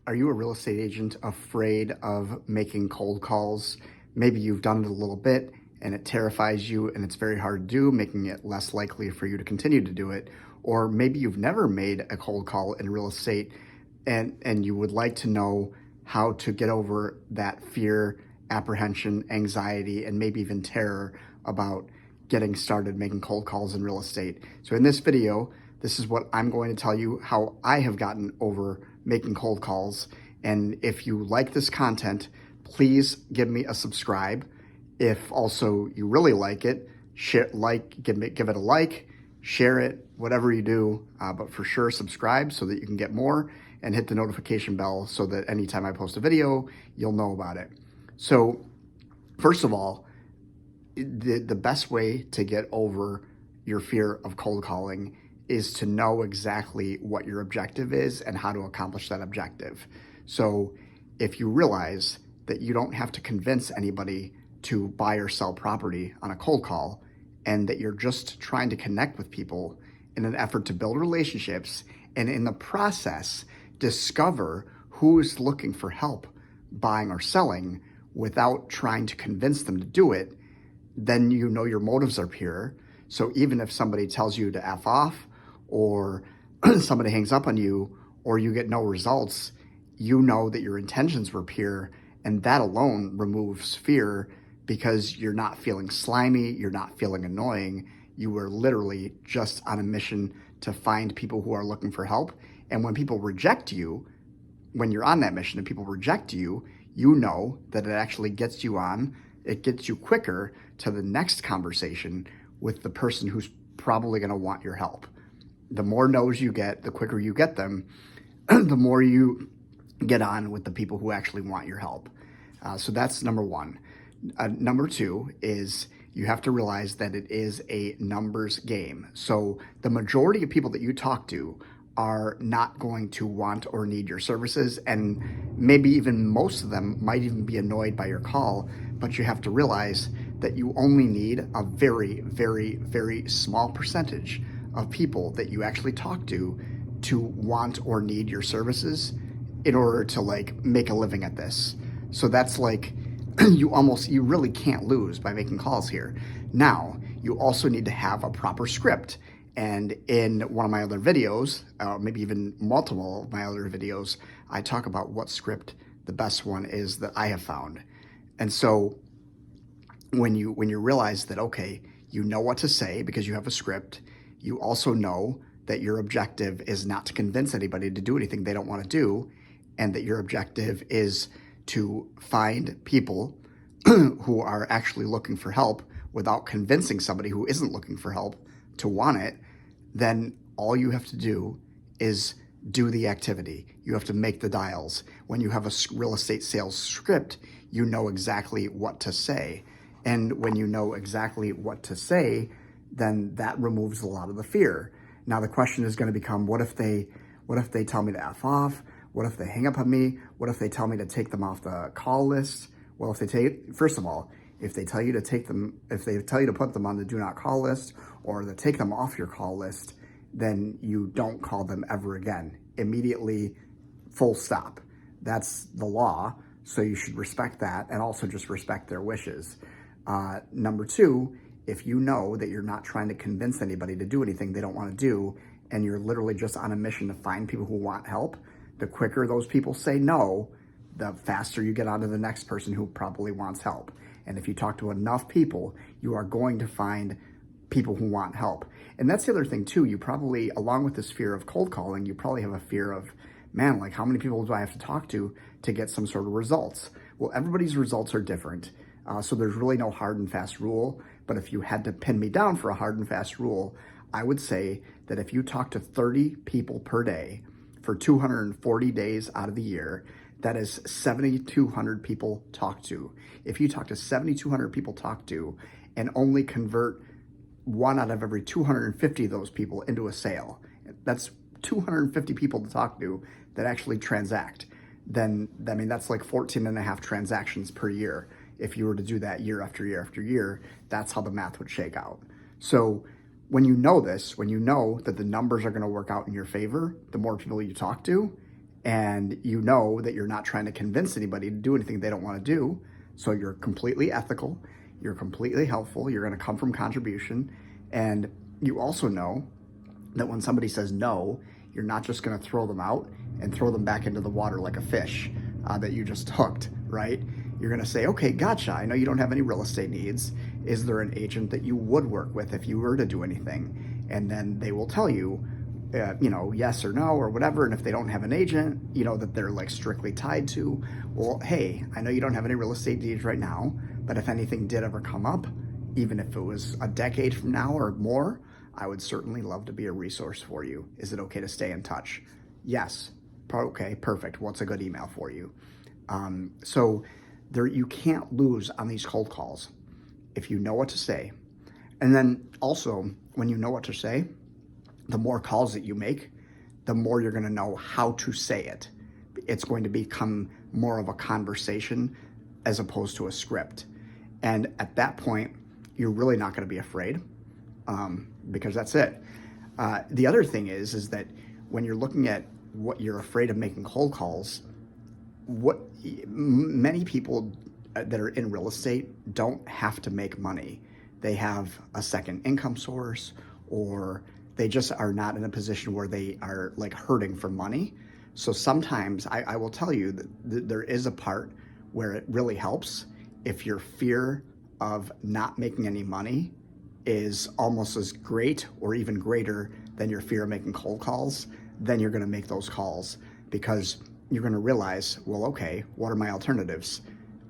Are you a real estate agent afraid of making cold calls? Maybe you've done it a little bit and it terrifies you and it's very hard to do, making it less likely for you to continue to do it. Or maybe you've never made a cold call in real estate and you would like to know how to get over that fear, apprehension, anxiety, and maybe even terror about getting started making cold calls in real estate. So in this video, this is what I'm going to tell you how I have gotten over making cold calls. And if you like this content, please give me a subscribe. If also you really like it, give it a like, share it, whatever you do, but for sure subscribe so that you can get more, and hit the notification bell so that anytime I post a video, you'll know about it. So first of all, the best way to get over your fear of cold calling is to know exactly what your objective is and how to accomplish that objective. So if you realize that you don't have to convince anybody to buy or sell property on a cold call, and that you're just trying to connect with people in an effort to build relationships, and in the process, discover who is looking for help buying or selling without trying to convince them to do it, then you know your motives are pure. So even if somebody tells you to F off, or somebody hangs up on you, or you get no results, you know that your intentions were pure, and that alone removes fear because you're not feeling slimy, you're not feeling annoying. You were literally just on a mission to find people who are looking for help. And when people reject you, when you're on that mission and people reject you, you know that it actually gets you quicker to the next conversation with the person who's probably going to want your help. The more no's you get, the quicker you get them, the more you get on with the people who actually want your help. So that's number one. Number two is you have to realize that it is a numbers game. So the majority of people that you talk to are not going to want or need your services, and maybe even most of them might even be annoyed by your call, but you have to realize that you only need a very, very, very small percentage of people that you actually talk to want or need your services in order to make a living at this. So that's you really can't lose by making calls here. Now, you also need to have a proper script. And in one of my other videos, maybe even multiple of my other videos, I talk about what script the best one is that I have found. And so when you realize that, okay, you know what to say because you have a script, you also know that your objective is not to convince anybody to do anything they don't want to do, and that your objective is to find people who are actually looking for help without convincing somebody who isn't looking for help to want it, then all you have to do is do the activity. You have to make the dials. When you have a real estate sales script, you know exactly what to say. And when you know exactly what to say, then that removes a lot of the fear. Now the question is going to become, what if they tell me to F off? What if they hang up on me? What if they tell me to take them off the call list? Well, first of all, if they tell you to put them on the do not call list, or to take them off your call list, then you don't call them ever again. Immediately, full stop. That's the law, so you should respect that, and also just respect their wishes. Number two, if you know that you're not trying to convince anybody to do anything they don't want to do, and you're literally just on a mission to find people who want help, the quicker those people say no, the faster you get on to the next person who probably wants help. And if you talk to enough people, you are going to find people who want help. And that's the other thing too. You probably, along with this fear of cold calling, you probably have a fear of, man, how many people do I have to talk to get some sort of results? Well, everybody's results are different. So there's really no hard and fast rule. But if you had to pin me down for a hard and fast rule, I would say that if you talk to 30 people per day for 240 days out of the year, that is 7,200 people talked to. If you talk to 7,200 people talked to and only convert one out of every 250 of those people into a sale, that's 250 people to talk to that actually transact. Then, I mean, that's 14 and a half transactions per year. If you were to do that year after year after year, that's how the math would shake out. So when you know this, when you know that the numbers are going to work out in your favor, the more people you talk to, and you know that you're not trying to convince anybody to do anything they don't want to do. So you're completely ethical, you're completely helpful, you're going to come from contribution, and you also know that when somebody says no, you're not just going to throw them out and throw them back into the water like a fish that you just hooked, right? You're going to say, okay, gotcha. I know you don't have any real estate needs. Is there an agent that you would work with if you were to do anything? And then they will tell you, yes or no or whatever. And if they don't have an agent, that they're like strictly tied to, well, hey, I know you don't have any real estate needs right now, but if anything did ever come up, even if it was a decade from now or more, I would certainly love to be a resource for you. Is it okay to stay in touch? Yes. Okay, perfect. What's a good email for you? So you can't lose on these cold calls if you know what to say. And then also, when you know what to say, the more calls that you make, the more you're going to know how to say it. It's going to become more of a conversation as opposed to a script. And at that point, you're really not going to be afraid because that's it. The other thing is that when you're looking at what you're afraid of making cold calls, what many people that are in real estate don't have to make money. They have a second income source, or they just are not in a position where they are like hurting for money. So sometimes I will tell you that there is a part where it really helps if your fear of not making any money is almost as great or even greater than your fear of making cold calls. Then you're going to make those calls because you're going to realize, well, okay, what are my alternatives?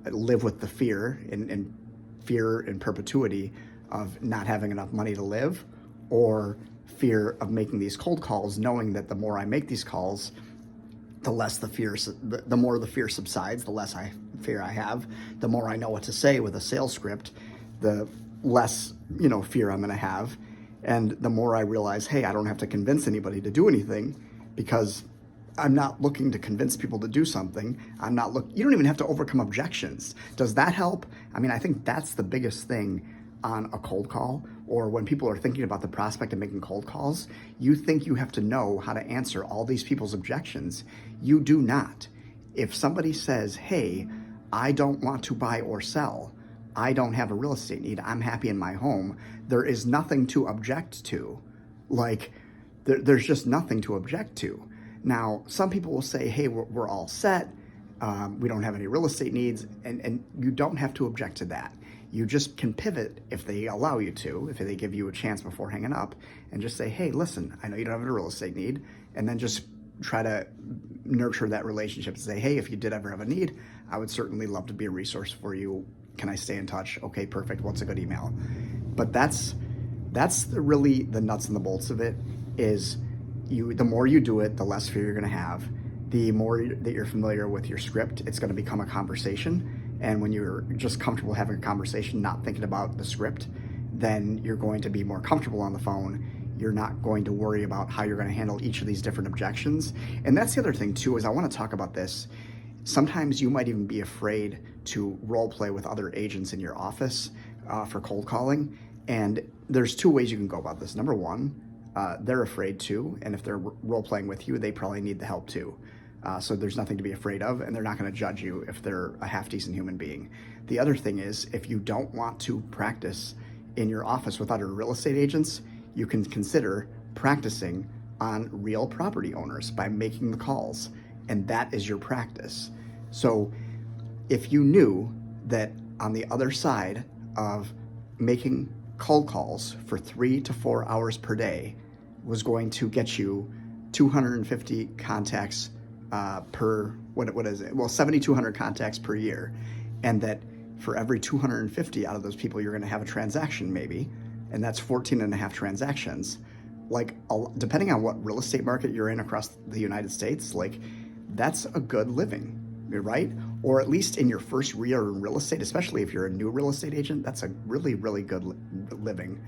Live with the fear and fear in perpetuity of not having enough money to live, or fear of making these cold calls, knowing that the more I make these calls, the less the more the fear subsides, the less fear I have, the more I know what to say with a sales script, the less, fear I'm going to have. And the more I realize, hey, I don't have to convince anybody to do anything because I'm not looking to convince people to do something. You don't even have to overcome objections. Does that help? I mean, I think that's the biggest thing on a cold call, or when people are thinking about the prospect of making cold calls. You think you have to know how to answer all these people's objections. You do not. If somebody says, hey, I don't want to buy or sell, I don't have a real estate need, I'm happy in my home, there is nothing to object to. There's just nothing to object to. Now, some people will say, hey, we're all set, we don't have any real estate needs, and you don't have to object to that. You just can pivot if they allow you to, if they give you a chance before hanging up, and just say, hey, listen, I know you don't have a real estate need, and then just try to nurture that relationship and say, hey, if you did ever have a need, I would certainly love to be a resource for you. Can I stay in touch? Okay, perfect. What's a good email? But that's really the nuts and the bolts of it. Is the more you do it, the less fear you're going to have. The more that you're familiar with your script, it's going to become a conversation. And when you're just comfortable having a conversation, not thinking about the script, then you're going to be more comfortable on the phone. You're not going to worry about how you're going to handle each of these different objections. And that's the other thing too, is I want to talk about this. Sometimes you might even be afraid to role play with other agents in your office for cold calling. And there's two ways you can go about this. Number one, they're afraid too. And if they're role playing with you, they probably need the help too. So there's nothing to be afraid of, and they're not going to judge you if they're a half-decent human being. The other thing is, if you don't want to practice in your office with other real estate agents, you can consider practicing on real property owners by making the calls, and that is your practice. So if you knew that on the other side of making cold calls for 3 to 4 hours per day was going to get you 250 contacts per, what is it? Well, 7,200 contacts per year. And that for every 250 out of those people, you're going to have a transaction maybe. And that's 14 and a half transactions. Depending on what real estate market you're in across the United States, that's a good living, right? Or at least in your first year in real estate, especially if you're a new real estate agent, that's a really, really good living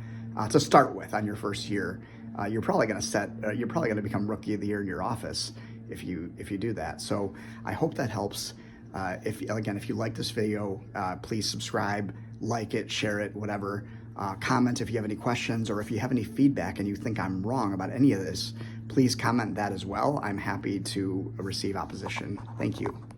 to start with on your first year. You're probably going to become rookie of the year in your office if you do that. So I hope that helps. If you like this video, please subscribe, like it, share it, whatever. Comment if you have any questions, or if you have any feedback and you think I'm wrong about any of this, please comment that as well. I'm happy to receive opposition. Thank you.